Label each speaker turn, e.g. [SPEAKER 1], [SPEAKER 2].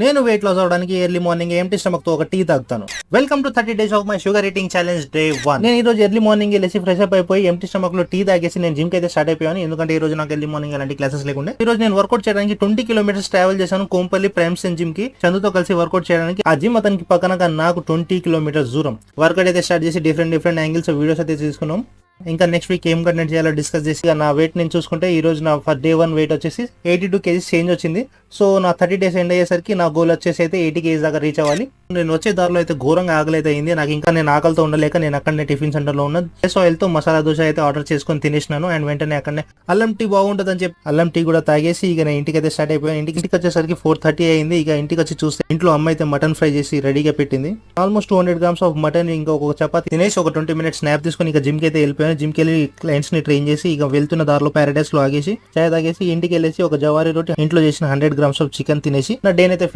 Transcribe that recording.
[SPEAKER 1] నేను weight loss అవడానికి early morning empty stomach తో ఒక టీ తాగుతాను. Welcome to 30 days of my sugar eating challenge day 1. నేను ఈ రోజు ఎర్లీ మార్నింగ్ వెళ్ళేసి ఫ్రెష్ అప్ అయిపోయి ఎంటీ స్టమక్ లో టీ తాగేసి నేను జిమ్ కి అయితే స్టార్ట్ అయిపోయాను. ఎందుకంటే ఈ రోజు నాకు ఎర్లీ మార్నింగ్ ఎలాంటి క్లాసెస్ లేకుండా ఈ రోజు నేను వర్కౌట్ చేయడానికి 20 kilometers ట్రావెల్ చేశాను. కోంపల్లి ప్రైమ్ సెన్ జిమ్ కి చందుతో కలిసి వర్కౌట్ చేయడానికి. ఆ జిమ్ అతనికి పక్కన నాకు 20 kilometers దూరం. వర్కౌట్ అయితే స్టార్ట్ చేసి డిఫరెంట్ యాంగిల్స్ వీడియోస్ అయితే తీసుకున్నాం. ఇంకా నెక్స్ట్ వీక్ ఏం కంటెంట్ చేయాలో డిస్కస్ చేసి నా వెయిట్ నేను చూసుకుంటే ఈ రోజు నా ఫర్ డే 1 వెయిట్ వచ్చేసి 82 kgs చేంజ్ వచ్చింది. సో నా 30 days ఎండ్ అయ్యేసరికి నా గోల్ వచ్చేసి అయితే 80 kgs దాకా రీచ్ అవ్వాలి. నేను వచ్చే దారిలో అయితే ఘోరంగా ఆకలి అయితే అయింది నాకు. ఇంకా నేను ఆకలితో ఉండలేక నేను అక్కడనే టిఫిన్ సెంటర్ లో ఉన్న ఆయిల్ తో మసాలా దోశ అయితే ఆర్డర్ చేసుకుని తినేసినాను. అండ్ వెంటనే అక్కడనే అల్లం టీ బాగుంటుంది అని చెప్పి అల్లం టీ కూడా తాగేసి ఇక నేను ఇంటికి అయితే స్టార్ట్ అయిపోయాను. ఇంటికి వచ్చేసరికి 4:30 అయింది. ఇక ఇంటికి వచ్చి చూస్తే ఇంట్లో అమ్మ అయితే మటన్ ఫ్రై చేసి రెడీగా పెట్టింది. ఆల్మోస్ట్ 200 grams ఆఫ్ మటన్ ఇంకా ఒక చపాతి తినేసి ఒక 20 minutes స్నాప్ తీసుకుని ఇక జిమ్ కి అయితే వెళ్ళిపోయాను. జిమ్ కి వెళ్ళి క్లయింట్స్ ని ట్రైన్ చేసి ఇక వెళ్తున్న దారిలో పారాడైస్ లో ఆగేసి చాయ్ తాగేసి ఇంటికి వెళ్ళేసి ఒక జవారీ రోటీ ఇంట్లో చేసిన 100 grams ఆఫ్ చికెన్ తినేసి నా డే అయితే